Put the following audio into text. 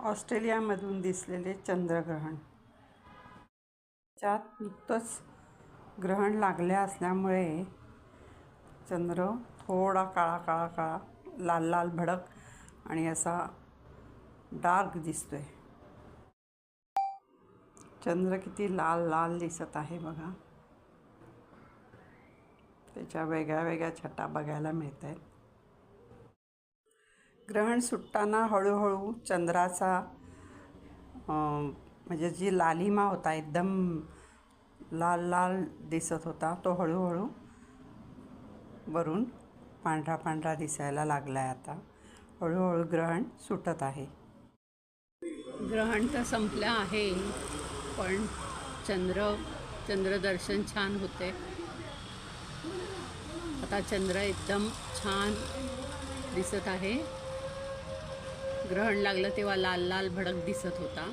ऑस्ट्रेलियामधून दिसलेले चंद्रग्रहण. त्यात नुकतंच ग्रहण लागले असल्यामुळे चंद्र थोडा काळा काळा काळा लाल लाल भडक आणि असा डार्क दिसतोय. चंद्र किती लाल लाल दिसत आहे बघा. त्याच्या वेगळ्या वेगळ्या छटा बघायला मिळत आहेत. ग्रहण सुटताना हळूहळू चंद्राचा म्हणजे जी लालिमा होता एकदम लाल लाल दिसत होता तो हळूहळू वरून पांढरा पांढरा दिसायला लागला आहे. आता हळूहळू ग्रहण सुटत आहे. ग्रहण तर संपलं आहे, पण चंद्रदर्शन छान होते. आता चंद्र एकदम छान दिसत आहे. ग्रहण लागलं तेव्हा लाल लाल भडक दिसत होता.